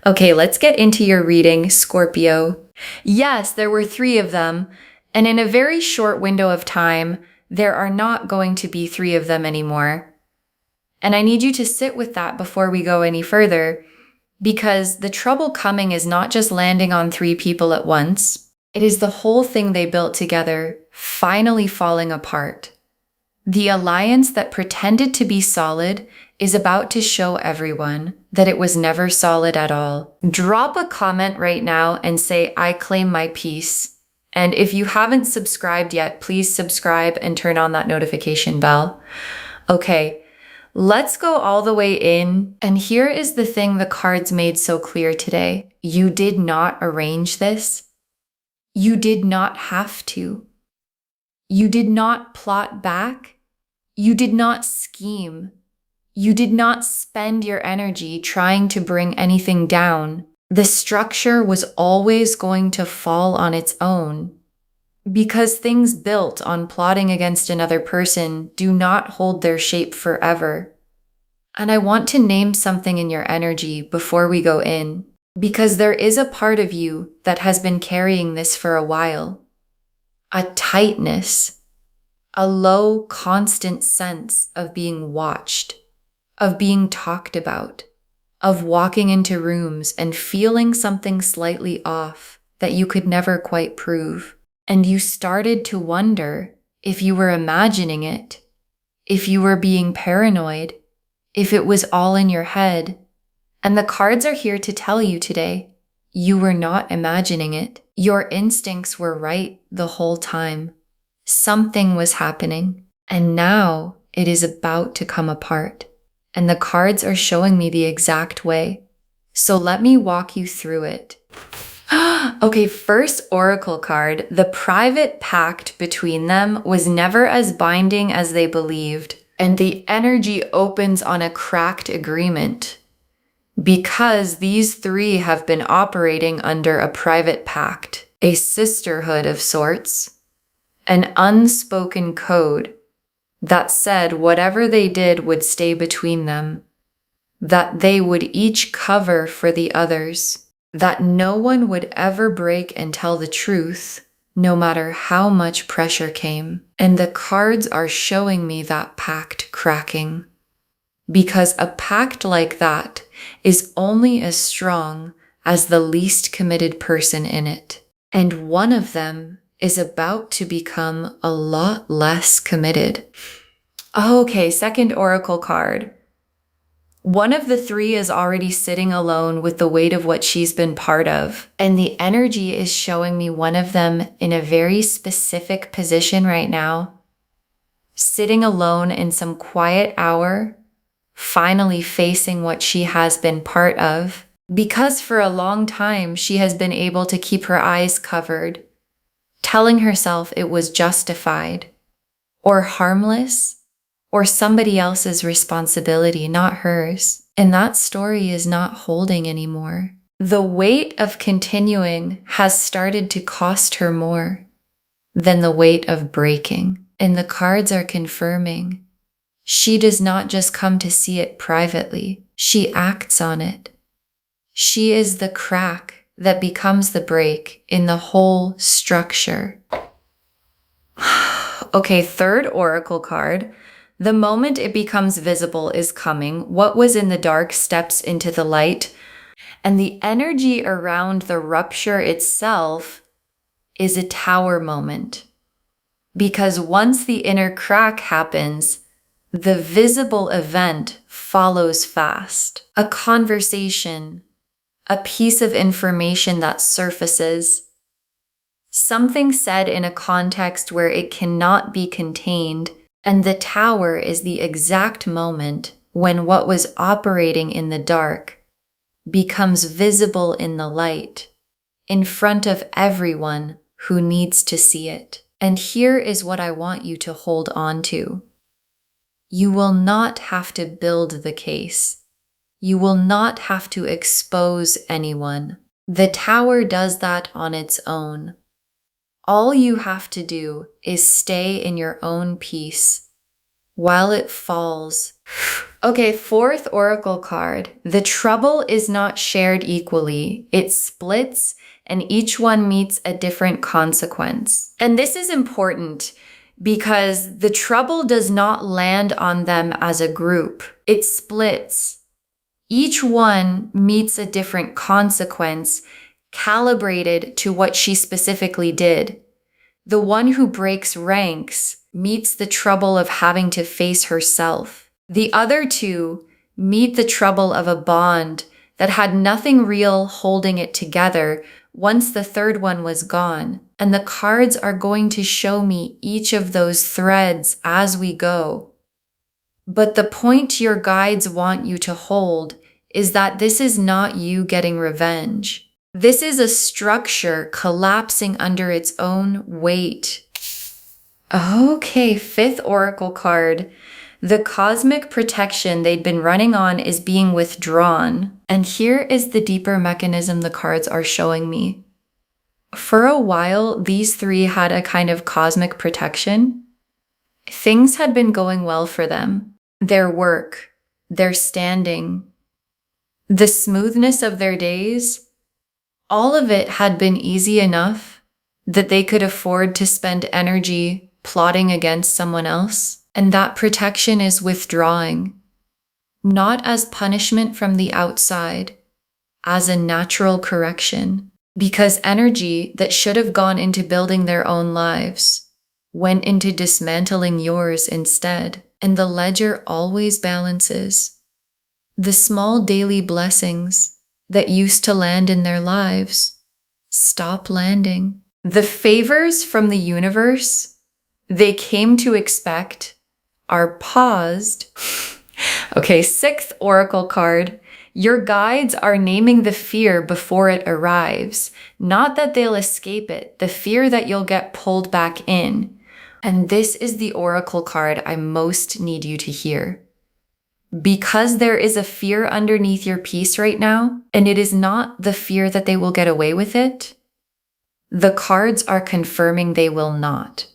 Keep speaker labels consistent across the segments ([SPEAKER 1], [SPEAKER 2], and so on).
[SPEAKER 1] Okay, let's get into your reading, Scorpio. Yes, there were 3 of them, and in a very short window of time, there are not going to be 3 of them anymore. And I need you to sit with that before we go any further, because the trouble coming is not just landing on 3 people at once. It is the whole thing they built together finally falling apart. The alliance that pretended to be solid is about to show everyone that it was never solid at all. Drop a comment right now and say, I claim my peace. And if you haven't subscribed yet, please subscribe and turn on that notification bell. Okay, let's go all the way in. And here is the thing the cards made so clear today. You did not arrange this. You did not have to. You did not plot back. You did not scheme. You did not spend your energy trying to bring anything down. The structure was always going to fall on its own, because things built on plotting against another person do not hold their shape forever. And I want to name something in your energy before we go in, because there is a part of you that has been carrying this for a while. A tightness. A low, constant sense of being watched, of being talked about, of walking into rooms and feeling something slightly off that you could never quite prove. And you started to wonder if you were imagining it, if you were being paranoid, if it was all in your head. And the cards are here to tell you today, you were not imagining it. Your instincts were right the whole time. Something was happening, and now it is about to come apart. And the cards are showing me the exact way. So let me walk you through it. Okay, first oracle card. The private pact between them was never as binding as they believed, and the energy opens on a cracked agreement. Because these 3 have been operating under a private pact, a sisterhood of sorts. An unspoken code that said whatever they did would stay between them, that they would each cover for the others, that no one would ever break and tell the truth, no matter how much pressure came. And the cards are showing me that pact cracking, because a pact like that is only as strong as the least committed person in it. And one of them is about to become a lot less committed. Okay, second oracle card. One of the 3 is already sitting alone with the weight of what she's been part of. And the energy is showing me one of them in a very specific position right now, sitting alone in some quiet hour, finally facing what she has been part of. Because for a long time, she has been able to keep her eyes covered, telling herself it was justified, or harmless, or somebody else's responsibility, not hers. And that story is not holding anymore. The weight of continuing has started to cost her more than the weight of breaking. And the cards are confirming she does not just come to see it privately, she acts on it. She is the crack that becomes the break in the whole structure. Okay, third oracle card. The moment it becomes visible is coming. What was in the dark steps into the light. And the energy around the rupture itself is a tower moment. Because once the inner crack happens, the visible event follows fast. A conversation, a piece of information that surfaces, something said in a context where it cannot be contained, and the tower is the exact moment when what was operating in the dark becomes visible in the light, in front of everyone who needs to see it. And here is what I want you to hold on to. You will not have to build the case. You will not have to expose anyone. The tower does that on its own. All you have to do is stay in your own peace, while it falls. Okay, fourth oracle card. The trouble is not shared equally. It splits, and each one meets a different consequence. And this is important because the trouble does not land on them as a group. It splits. Each one meets a different consequence calibrated to what she specifically did. The one who breaks ranks meets the trouble of having to face herself. The other two meet the trouble of a bond that had nothing real holding it together once the third one was gone. And the cards are going to show me each of those threads as we go. But the point your guides want you to hold is that this is not you getting revenge. This is a structure collapsing under its own weight. Okay, fifth oracle card. The cosmic protection they'd been running on is being withdrawn. And here is the deeper mechanism the cards are showing me. For a while, these three had a kind of cosmic protection. Things had been going well for them. Their work, their standing, the smoothness of their days, all of it had been easy enough that they could afford to spend energy plotting against someone else. And that protection is withdrawing, not as punishment from the outside, as a natural correction. Because energy that should have gone into building their own lives went into dismantling yours instead. And the ledger always balances. The small daily blessings that used to land in their lives stop landing. The favors from the universe they came to expect are paused. Okay, sixth oracle card. Your guides are naming the fear before it arrives. Not that they'll escape it, the fear that you'll get pulled back in. And this is the oracle card I most need you to hear. Because there is a fear underneath your piece right now, and it is not the fear that they will get away with it, the cards are confirming they will not.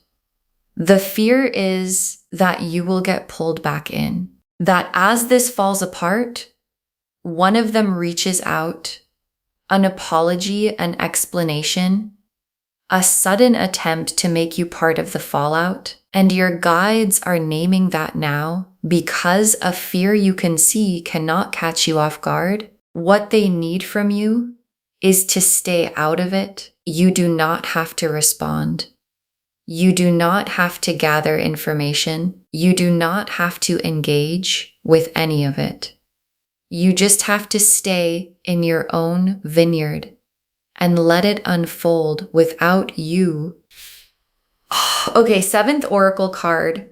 [SPEAKER 1] The fear is that you will get pulled back in. That as this falls apart, one of them reaches out, an apology, an explanation, a sudden attempt to make you part of the fallout, and your guides are naming that now because a fear you can see cannot catch you off guard. What they need from you is to stay out of it. You do not have to respond. You do not have to gather information. You do not have to engage with any of it. You just have to stay in your own vineyard and let it unfold without you. Okay, seventh oracle card.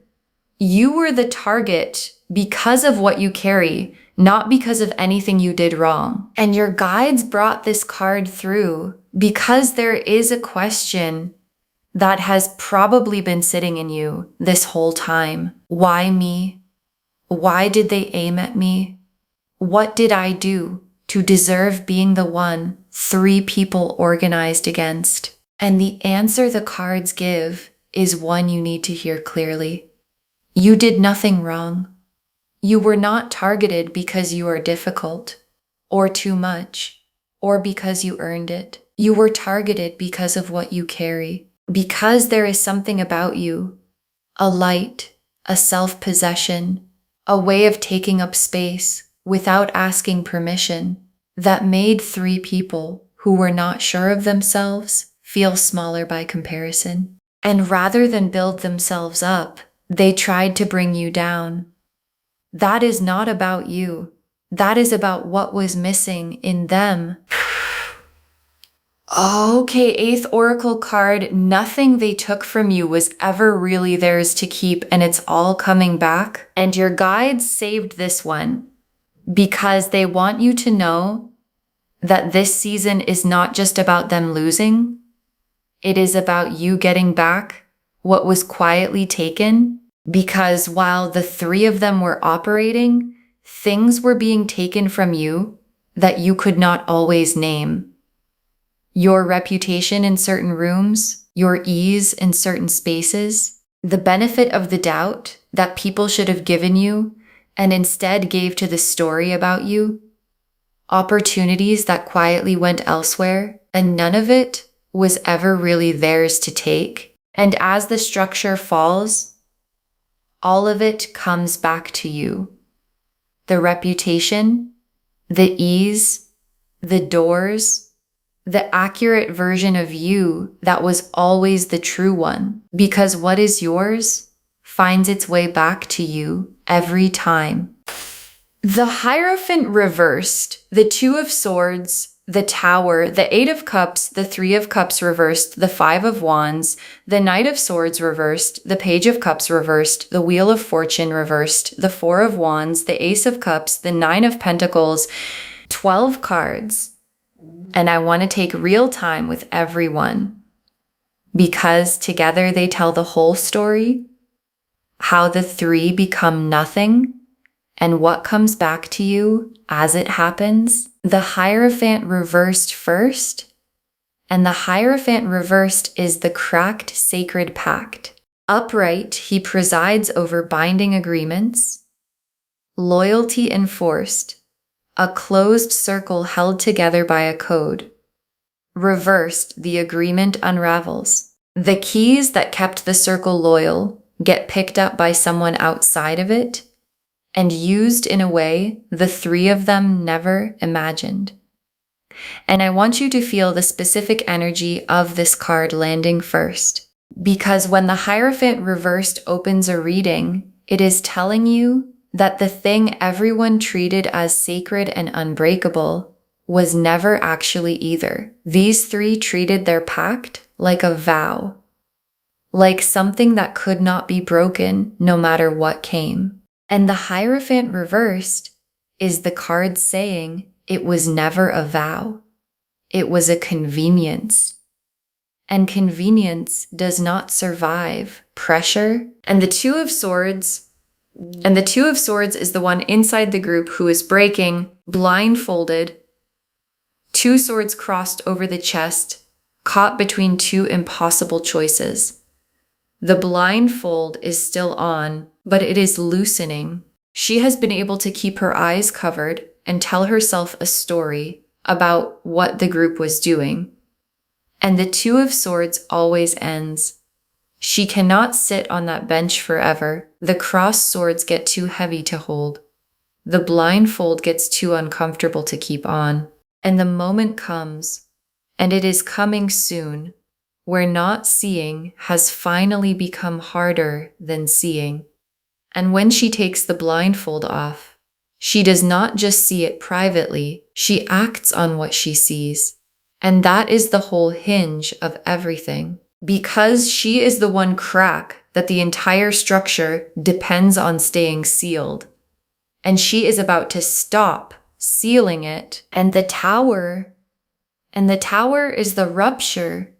[SPEAKER 1] You were the target because of what you carry, not because of anything you did wrong. And your guides brought this card through because there is a question that has probably been sitting in you this whole time. Why me? Why did they aim at me? What did I do to deserve being the one three people organized against? And the answer the cards give is one you need to hear clearly. You did nothing wrong. You were not targeted because you are difficult, or too much, or because you earned it. You were targeted because of what you carry, because there is something about you, a light, a self-possession, a way of taking up space without asking permission, that made three people who were not sure of themselves feel smaller by comparison. And rather than build themselves up, they tried to bring you down. That is not about you. That is about what was missing in them. Okay, eighth oracle card. Nothing they took from you was ever really theirs to keep, and it's all coming back. And your guides saved this one because they want you to know that this season is not just about them losing. It is about you getting back what was quietly taken, because while the three of them were operating, things were being taken from you that you could not always name. Your reputation in certain rooms, your ease in certain spaces, the benefit of the doubt that people should have given you and instead gave to the story about you, opportunities that quietly went elsewhere, and none of it was ever really theirs to take. And as the structure falls, all of it comes back to you. The reputation, the ease, the doors, the accurate version of you that was always the true one. Because what is yours finds its way back to you every time. The Hierophant reversed, the Two of Swords, the Tower, the Eight of Cups, the Three of Cups reversed, the Five of Wands, the Knight of Swords reversed, the Page of Cups reversed, the Wheel of Fortune reversed, the Four of Wands, the Ace of Cups, the Nine of Pentacles, 12 cards. And I want to take real time with everyone because together they tell the whole story, how the three become nothing, and what comes back to you as it happens. The Hierophant reversed first, and the Hierophant reversed is the cracked sacred pact. Upright, he presides over binding agreements, loyalty enforced, a closed circle held together by a code. Reversed, the agreement unravels. The keys that kept the circle loyal get picked up by someone outside of it and used in a way the three of them never imagined. And I want you to feel the specific energy of this card landing first, because when the Hierophant reversed opens a reading, it is telling you that the thing everyone treated as sacred and unbreakable was never actually either. These three treated their pact like a vow, like something that could not be broken no matter what came. And the Hierophant reversed is the card saying it was never a vow. It was a convenience. And convenience does not survive pressure. And the Two of Swords is the one inside the group who is breaking, blindfolded, two swords crossed over the chest, caught between two impossible choices. The blindfold is still on, but it is loosening. She has been able to keep her eyes covered and tell herself a story about what the group was doing. And the Two of Swords always ends. She cannot sit on that bench forever. The crossed swords get too heavy to hold. The blindfold gets too uncomfortable to keep on. And the moment comes, and it is coming soon, where not seeing has finally become harder than seeing. And when she takes the blindfold off, she does not just see it privately, she acts on what she sees. And that is the whole hinge of everything. Because she is the one crack that the entire structure depends on staying sealed. And she is about to stop sealing it. And the tower is the rupture,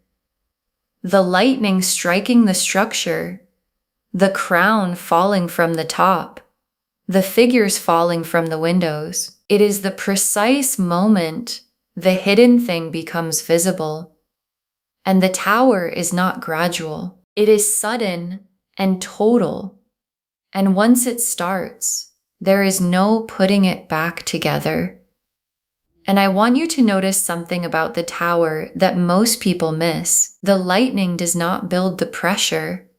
[SPEAKER 1] the lightning striking the structure, the crown falling from the top, the figures falling from the windows. It is the precise moment the hidden thing becomes visible. And the tower is not gradual. It is sudden and total. And once it starts, there is no putting it back together. And I want you to notice something about the tower that most people miss. The lightning does not build the pressure.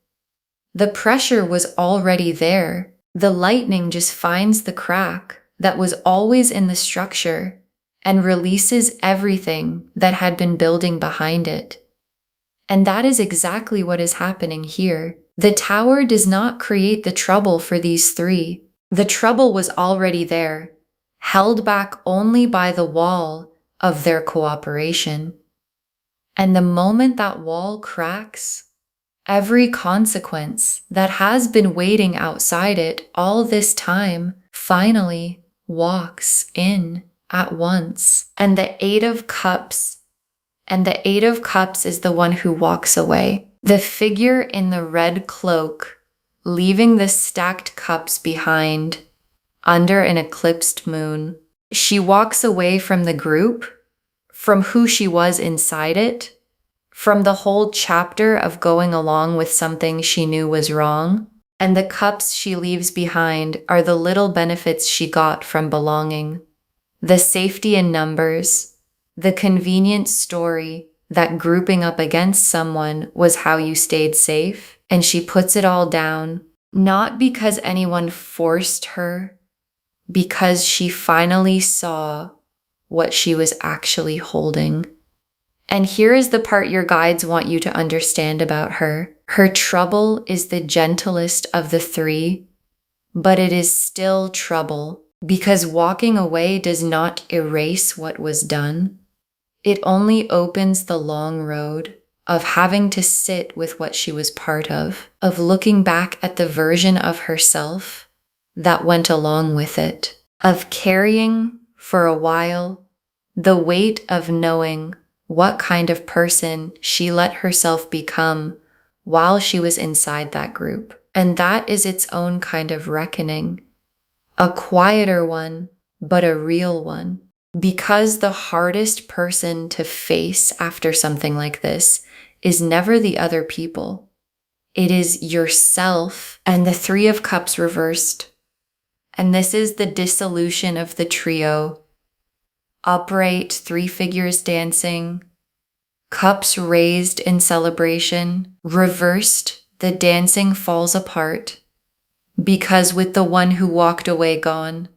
[SPEAKER 1] The pressure was already there. The lightning just finds the crack that was always in the structure and releases everything that had been building behind it. And that is exactly what is happening here. The tower does not create the trouble for these three. The trouble was already there, held back only by the wall of their cooperation. And the moment that wall cracks, every consequence that has been waiting outside it all this time finally walks in at once. And the Eight of Cups is the one who walks away. The figure in the red cloak, leaving the stacked cups behind under an eclipsed moon. She walks away from the group, from who she was inside it, from the whole chapter of going along with something she knew was wrong. And the cups she leaves behind are the little benefits she got from belonging. The safety in numbers, the convenient story that grouping up against someone was how you stayed safe, and she puts it all down, not because anyone forced her, because she finally saw what she was actually holding. And here is the part your guides want you to understand about her. Her trouble is the gentlest of the three, but it is still trouble because walking away does not erase what was done. It only opens the long road of having to sit with what she was part of looking back at the version of herself that went along with it, of carrying for a while the weight of knowing what kind of person she let herself become while she was inside that group. And that is its own kind of reckoning, a quieter one, but a real one. Because the hardest person to face after something like this is never the other people. It is yourself and the Three of Cups reversed. And this is the dissolution of the trio. Upright, three figures dancing, cups raised in celebration, reversed, the dancing falls apart, because with the one who walked away gone,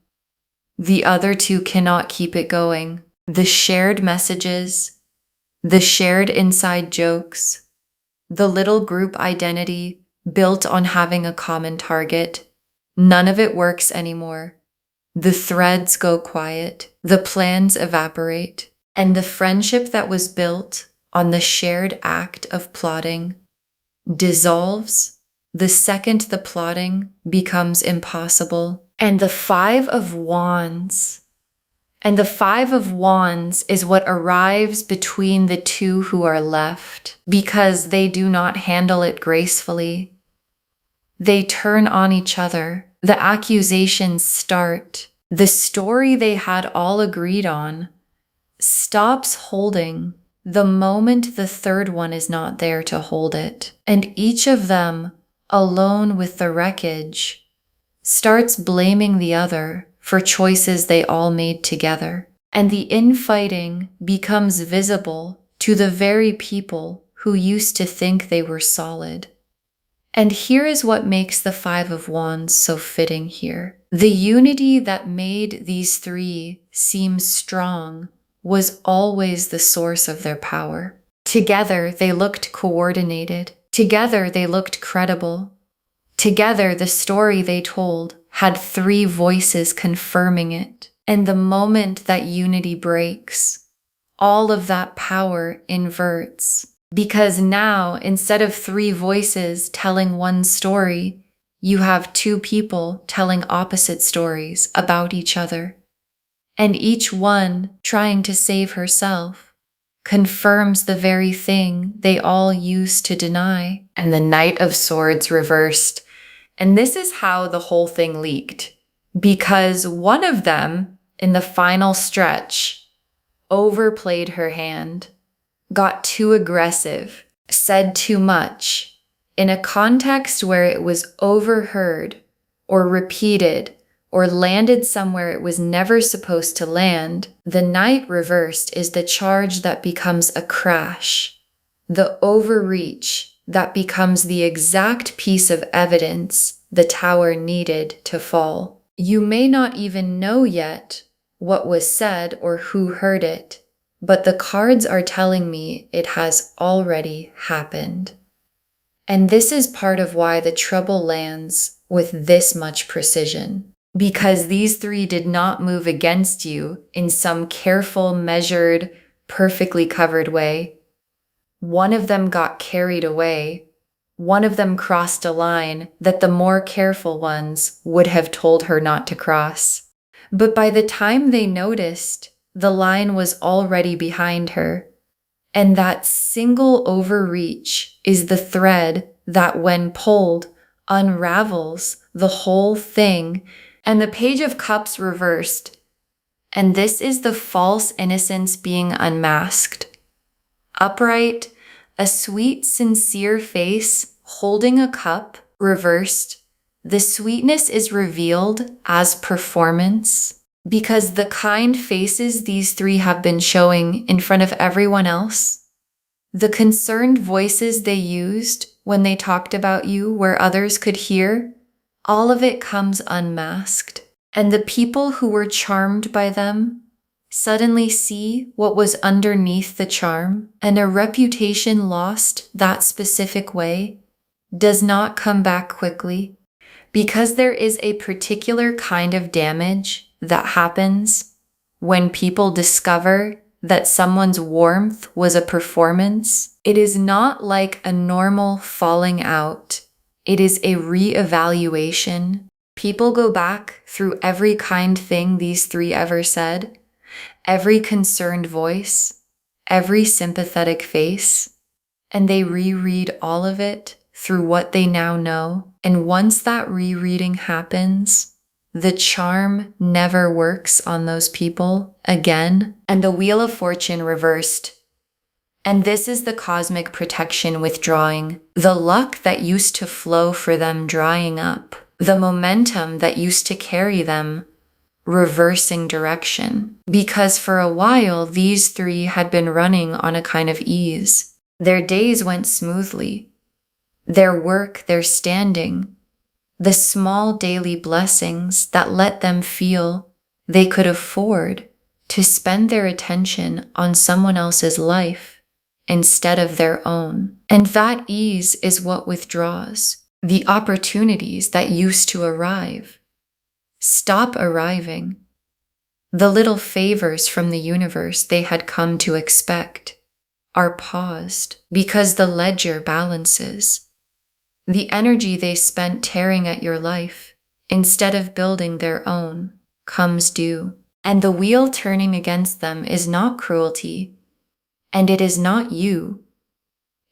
[SPEAKER 1] the other two cannot keep it going. The shared messages, the shared inside jokes, the little group identity built on having a common target, none of it works anymore. The threads go quiet, the plans evaporate, and the friendship that was built on the shared act of plotting dissolves the second the plotting becomes impossible. And the Five of Wands is what arrives between the two who are left because they do not handle it gracefully. They turn on each other. The accusations start. The story they had all agreed on stops holding the moment the third one is not there to hold it. And each of them, alone with the wreckage, starts blaming the other for choices they all made together. And the infighting becomes visible to the very people who used to think they were solid. And here is what makes the Five of Wands so fitting here. The unity that made these three seem strong was always the source of their power. Together, they looked coordinated. Together, they looked credible. Together, the story they told had three voices confirming it. And the moment that unity breaks, all of that power inverts. Because now, instead of three voices telling one story, you have two people telling opposite stories about each other. And each one, trying to save herself, confirms the very thing they all used to deny. And the Knight of Swords reversed. And this is how the whole thing leaked. Because one of them, in the final stretch, overplayed her hand, got too aggressive, said too much, in a context where it was overheard or repeated or landed somewhere it was never supposed to land. The Knight reversed is the charge that becomes a crash, the overreach that becomes the exact piece of evidence the tower needed to fall. You may not even know yet what was said or who heard it, but the cards are telling me it has already happened. And this is part of why the trouble lands with this much precision. Because these three did not move against you in some careful, measured, perfectly covered way. One of them got carried away. One of them crossed a line that the more careful ones would have told her not to cross. But by the time they noticed, the line was already behind her. And that single overreach is the thread that, when pulled, unravels the whole thing. And the Page of Cups reversed. And this is the false innocence being unmasked. Upright, a sweet, sincere face holding a cup reversed. The sweetness is revealed as performance because the kind faces these three have been showing in front of everyone else, the concerned voices they used when they talked about you where others could hear, all of it comes unmasked. And the people who were charmed by them suddenly see what was underneath the charm, and a reputation lost that specific way does not come back quickly because there is a particular kind of damage that happens when people discover that someone's warmth was a performance. It is not like a normal falling out. It is a reevaluation. People go back through every kind thing these three ever said, every concerned voice, every sympathetic face, and they reread all of it through what they now know. And once that rereading happens, the charm never works on those people again, and the Wheel of Fortune reversed. And this is the cosmic protection withdrawing, the luck that used to flow for them drying up, the momentum that used to carry them reversing direction. Because for a while, these three had been running on a kind of ease. Their days went smoothly. Their work, their standing, the small daily blessings that let them feel they could afford to spend their attention on someone else's life instead of their own. And that ease is what withdraws. The opportunities that used to arrive stop arriving. The little favors from the universe they had come to expect are paused because the ledger balances. The energy they spent tearing at your life, instead of building their own, comes due. And the wheel turning against them is not cruelty, and it is not you.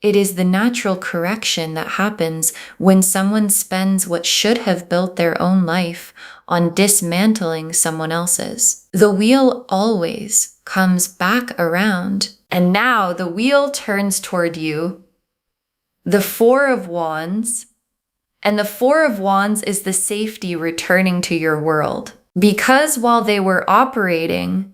[SPEAKER 1] It is the natural correction that happens when someone spends what should have built their own life on dismantling someone else's. The wheel always comes back around, and now the wheel turns toward you. The Four of Wands, and the Four of Wands is the safety returning to your world. Because while they were operating,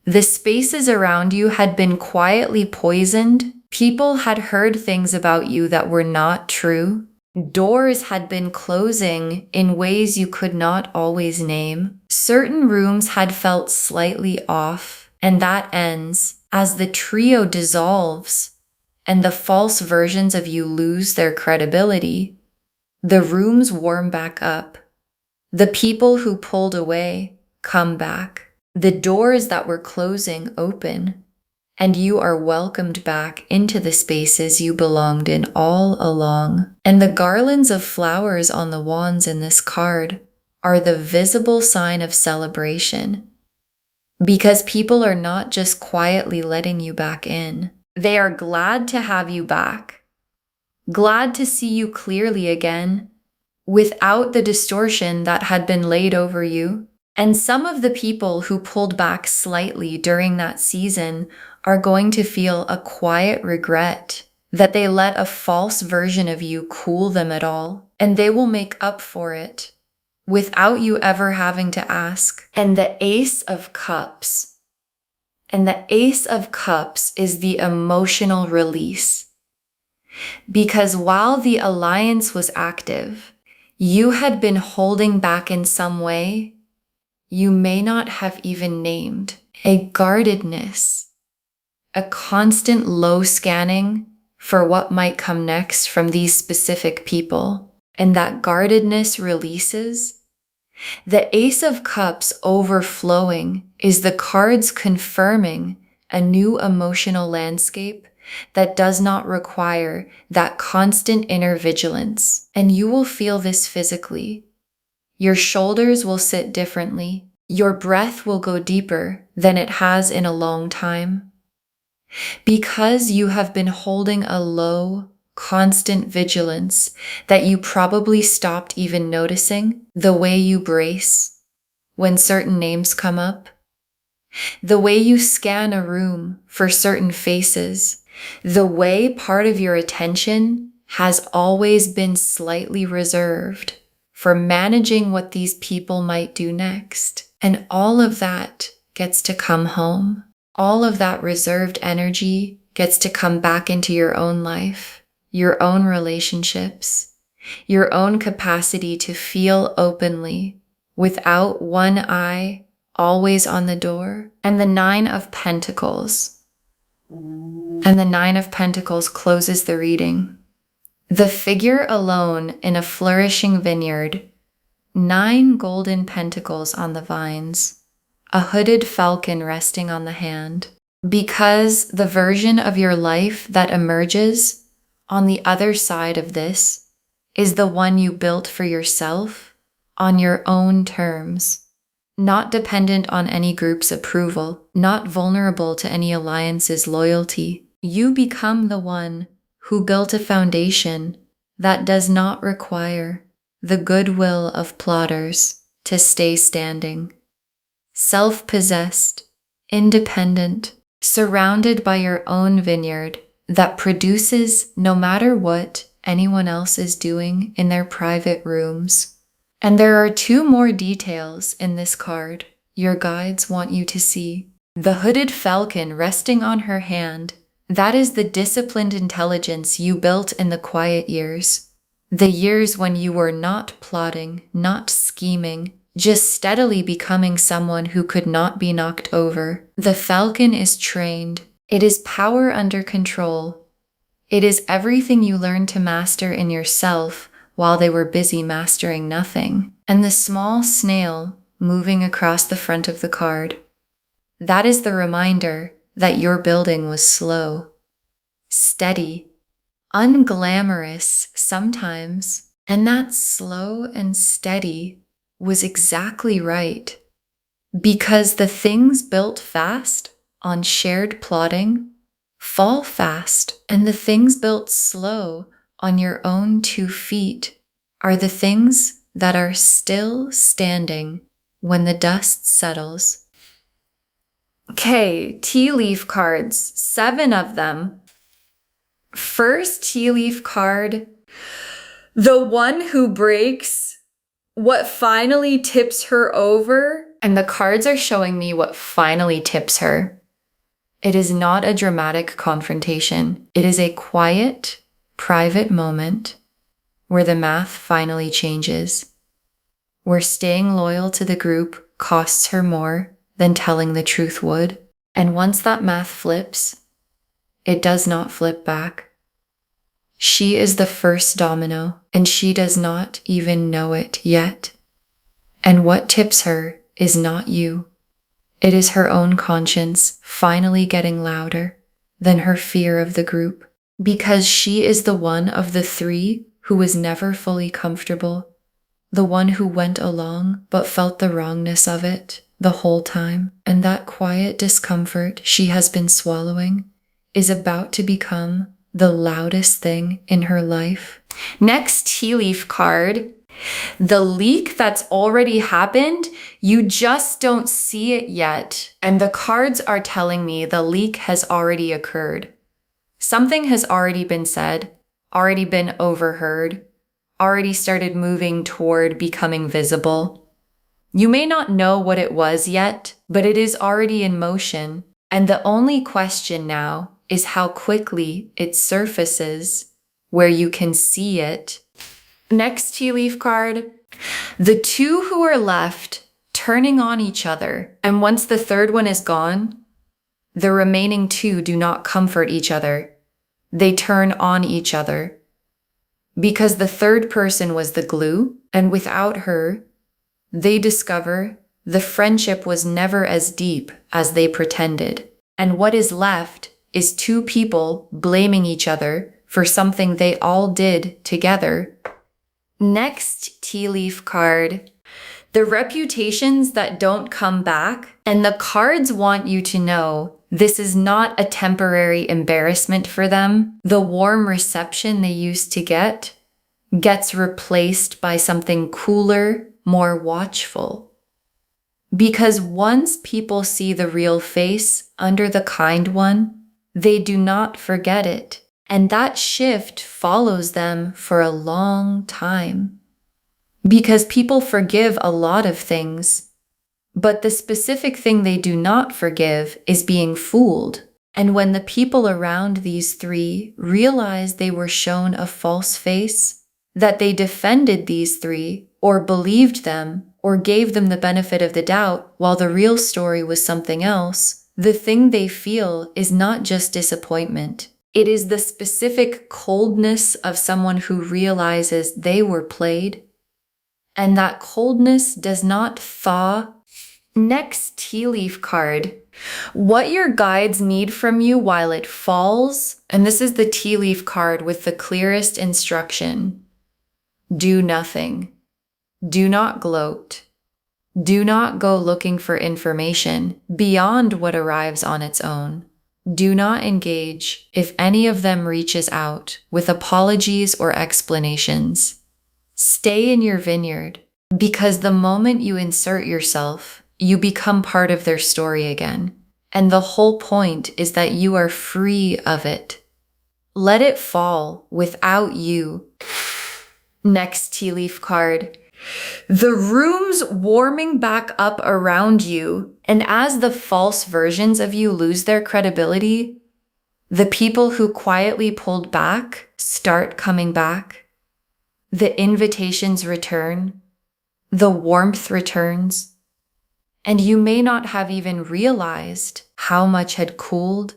[SPEAKER 1] the spaces around you had been quietly poisoned. People had heard things about you that were not true. Doors had been closing in ways you could not always name. Certain rooms had felt slightly off, and that ends as the trio dissolves and the false versions of you lose their credibility. The rooms warm back up. The people who pulled away come back. The doors that were closing open, and you are welcomed back into the spaces you belonged in all along. And the garlands of flowers on the wands in this card are the visible sign of celebration, because people are not just quietly letting you back in. They are glad to have you back, glad to see you clearly again, without the distortion that had been laid over you. And some of the people who pulled back slightly during that season are going to feel a quiet regret that they let a false version of you cool them at all, and they will make up for it without you ever having to ask. And the Ace of Cups. And the Ace of Cups is the emotional release. Because while the alliance was active, you had been holding back in some way you may not have even named. A guardedness, a constant low scanning for what might come next from these specific people. And that guardedness releases. The Ace of Cups overflowing is the cards confirming a new emotional landscape that does not require that constant inner vigilance. And you will feel this physically. Your shoulders will sit differently. Your breath will go deeper than it has in a long time. Because you have been holding a low, constant vigilance that you probably stopped even noticing, the way you brace when certain names come up, the way you scan a room for certain faces, the way part of your attention has always been slightly reserved for managing what these people might do next. And all of that gets to come home. All of that reserved energy gets to come back into your own life, your own relationships, your own capacity to feel openly without one eye always on the door. And the Nine of Pentacles. And the Nine of Pentacles closes the reading. The figure alone in a flourishing vineyard, 9 golden pentacles on the vines, a hooded falcon resting on the hand. Because the version of your life that emerges on the other side of this is the one you built for yourself on your own terms, not dependent on any group's approval, not vulnerable to any alliance's loyalty. You become the one who built a foundation that does not require the goodwill of plotters to stay standing. Self-possessed, independent, surrounded by your own vineyard that produces no matter what anyone else is doing in their private rooms. And there are 2 more details in this card your guides want you to see. The hooded falcon resting on her hand, that is the disciplined intelligence you built in the quiet years. The years when you were not plotting, not scheming, just steadily becoming someone who could not be knocked over. The falcon is trained. It is power under control. It is everything you learned to master in yourself while they were busy mastering nothing. And the small snail moving across the front of the card, that is the reminder that your building was slow, steady, unglamorous sometimes, and that slow and steady was exactly right, because the things built fast on shared plotting fall fast, and the things built slow on your own 2 feet are the things that are still standing when the dust settles. Okay, tea leaf cards, 7 of them. First tea leaf card, the one who breaks what finally tips her over. And the cards are showing me what finally tips her. It is not a dramatic confrontation. It is a quiet, private moment where the math finally changes, where staying loyal to the group costs her more than telling the truth would. And once that math flips, it does not flip back. She is the first domino, and she does not even know it yet. And what tips her is not you. It is her own conscience finally getting louder than her fear of the group, because she is the one of the 3 who was never fully comfortable, the one who went along but felt the wrongness of it the whole time. And that quiet discomfort she has been swallowing is about to become the loudest thing in her life. Next tea leaf card, the leak that's already happened, you just don't see it yet. And the cards are telling me the leak has already occurred. Something has already been said, already been overheard, already started moving toward becoming visible. You may not know what it was yet, but it is already in motion. And the only question now is how quickly it surfaces where you can see it. Next tea leaf card, the 2 who are left turning on each other. And once the 3rd one is gone, the remaining 2 do not comfort each other. They turn on each other. Because the 3rd person was the glue, and without her, they discover the friendship was never as deep as they pretended. And what is left is 2 people blaming each other for something they all did together. Next tea leaf card, the reputations that don't come back. And the cards want you to know this is not a temporary embarrassment for them. The warm reception they used to get gets replaced by something cooler, more watchful. Because once people see the real face under the kind one, they do not forget it. And that shift follows them for a long time. because people forgive a lot of things, but the specific thing they do not forgive is being fooled. And when the people around these three realized they were shown a false face, that they defended these three or believed them or gave them the benefit of the doubt while the real story was something else, the thing they feel is not just disappointment. It is the specific coldness of someone who realizes they were played, and that coldness does not thaw. Next tea leaf card. What your guides need from you while it falls, and this is the tea leaf card with the clearest instruction. Do nothing. Do not gloat. Do not go looking for information beyond what arrives on its own. Do not engage if any of them reaches out with apologies or explanations. Stay in your vineyard, because the moment you insert yourself, you become part of their story again. And the whole point is that you are free of it. Let it fall without you. Next tea leaf card. The room's warming back up around you, and as the false versions of you lose their credibility, the people who quietly pulled back start coming back. The invitations return. The warmth returns. And you may not have even realized how much had cooled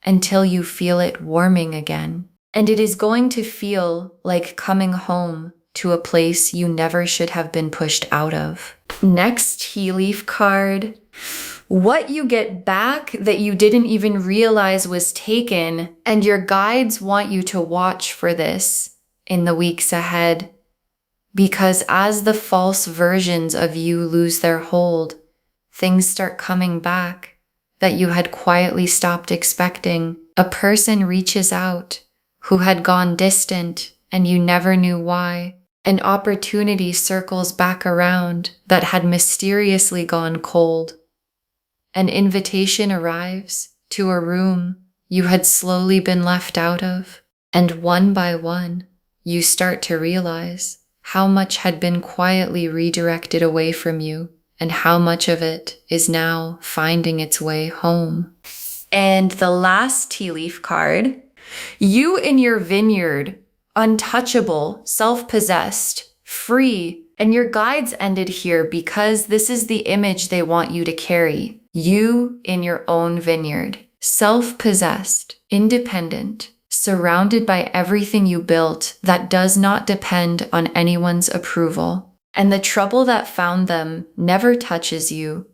[SPEAKER 1] until you feel it warming again. And it is going to feel like coming home to a place you never should have been pushed out of. Next tea leaf card. What you get back that you didn't even realize was taken, and your guides want you to watch for this in the weeks ahead. Because as the false versions of you lose their hold, things start coming back that you had quietly stopped expecting. A person reaches out who had gone distant and you never knew why. An opportunity circles back around that had mysteriously gone cold. An invitation arrives to a room you had slowly been left out of. And one by one, you start to realize how much had been quietly redirected away from you, and how much of it is now finding its way home. And the last tea leaf card. You in your vineyard, untouchable, self-possessed, free, and your guides ended here because this is the image they want you to carry. You in your own vineyard, self-possessed, independent, surrounded by everything you built that does not depend on anyone's approval. And the trouble that found them never touches you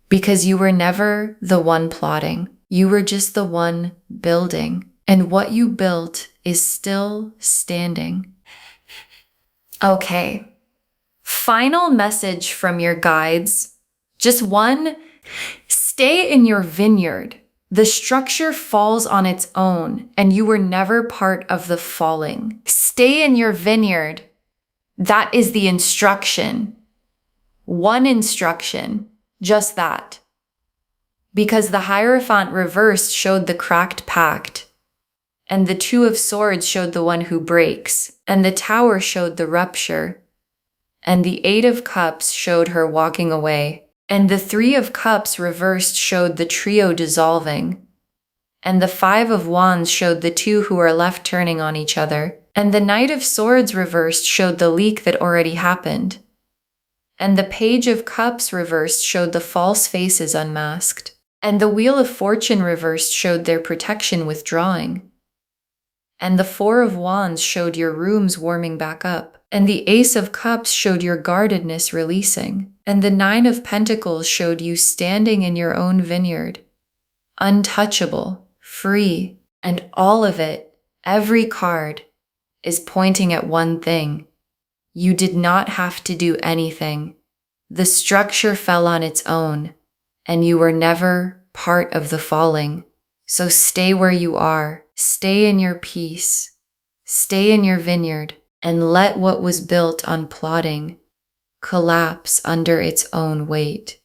[SPEAKER 1] because you were never the one plotting. You were just the one building. And what you built is still standing. Okay. Final message from your guides. Just one. Stay in your vineyard. The structure falls on its own, and you were never part of the falling. Stay in your vineyard. That is the instruction. One instruction. Just that. Because the Hierophant reversed showed the cracked pact. And the Two of Swords showed the one who breaks, and the Tower showed the rupture, and the Eight of Cups showed her walking away, and the Three of Cups reversed showed the trio dissolving, and the Five of Wands showed the two who are left turning on each other, and the Knight of Swords reversed showed the leak that already happened, and the Page of Cups reversed showed the false faces unmasked, and the Wheel of Fortune reversed showed their protection withdrawing. And the Four of Wands showed your rooms warming back up. And the Ace of Cups showed your guardedness releasing. And the Nine of Pentacles showed you standing in your own vineyard. Untouchable, free, and all of it, every card, is pointing at one thing. You did not have to do anything. The structure fell on its own, and you were never part of the falling. So stay where you are. Stay in your peace, stay in your vineyard, and let what was built on plotting collapse under its own weight.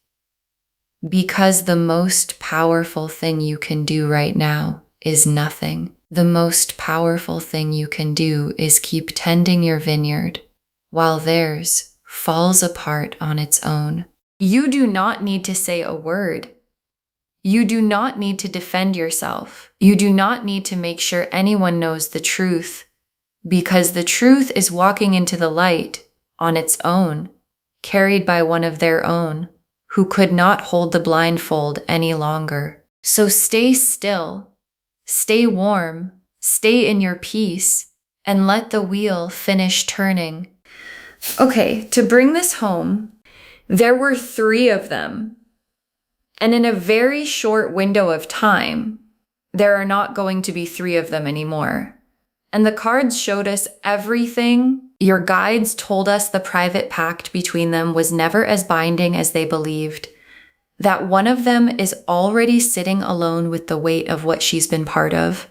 [SPEAKER 1] Because the most powerful thing you can do right now is nothing. The most powerful thing you can do is keep tending your vineyard while theirs falls apart on its own. You do not need to say a word. You do not need to defend yourself. You do not need to make sure anyone knows the truth, because the truth is walking into the light on its own, carried by one of their own, who could not hold the blindfold any longer. So stay still, stay warm, stay in your peace, and let the wheel finish turning. Okay, to bring this home, there were 3 of them. And in a very short window of time, there are not going to be 3 of them anymore. And the cards showed us everything. Your guides told us the private pact between them was never as binding as they believed. That one of them is already sitting alone with the weight of what she's been part of.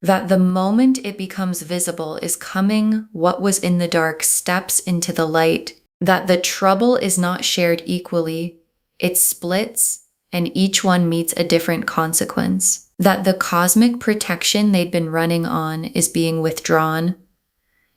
[SPEAKER 1] That the moment it becomes visible is coming what was in the dark steps into the light. That the trouble is not shared equally. It splits, and each one meets a different consequence. That the cosmic protection they'd been running on is being withdrawn.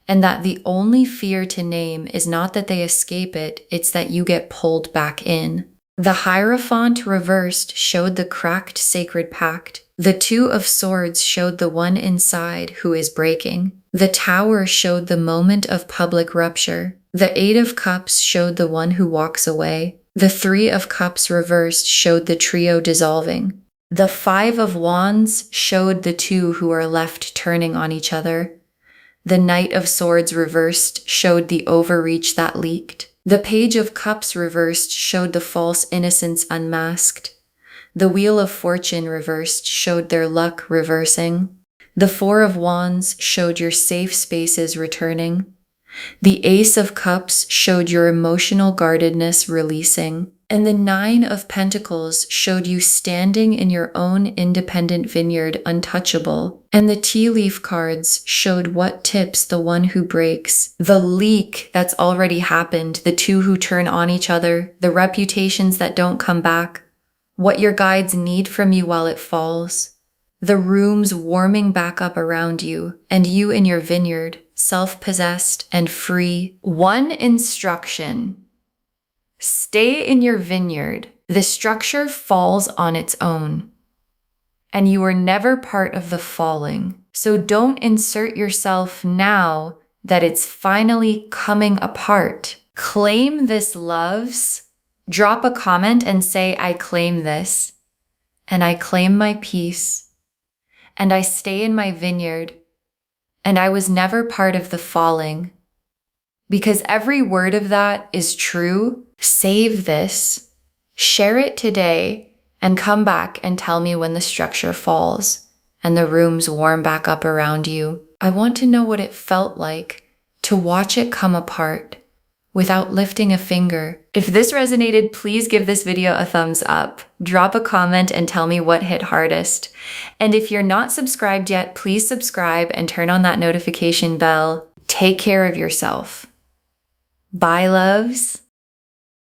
[SPEAKER 1] And that the only fear to name is not that they escape it, it's that you get pulled back in. The Hierophant reversed showed the cracked sacred pact. The 2 of Swords showed the one inside who is breaking. The Tower showed the moment of public rupture. The 8 of Cups showed the one who walks away. The 3 of Cups reversed showed the trio dissolving. The 5 of Wands showed the 2 who are left turning on each other. The Knight of Swords reversed showed the overreach that leaked. The Page of Cups reversed showed the false innocence unmasked. The Wheel of Fortune reversed showed their luck reversing. The 4 of Wands showed your safe spaces returning. The Ace of Cups showed your emotional guardedness releasing. And the 9 of Pentacles showed you standing in your own independent vineyard untouchable. And the tea leaf cards showed what tips the one who breaks, the leak that's already happened, the 2 who turn on each other, the reputations that don't come back, what your guides need from you while it falls, the rooms warming back up around you, and you in your vineyard, self-possessed and free. One instruction: stay in your vineyard. The structure falls on its own, and you are never part of the falling. So don't insert yourself now that it's finally coming apart. Claim this, loves. Drop a comment and say, I claim this, and I claim my peace, and I stay in my vineyard, and I was never part of the falling. Because every word of that is true. Save this, share it today, and come back and tell me when the structure falls and the rooms warm back up around you. I want to know what it felt like to watch it come apart without lifting a finger. If this resonated, please give this video a thumbs up. Drop a comment and tell me what hit hardest. And if you're not subscribed yet, please subscribe and turn on that notification bell. Take care of yourself. Bye, loves.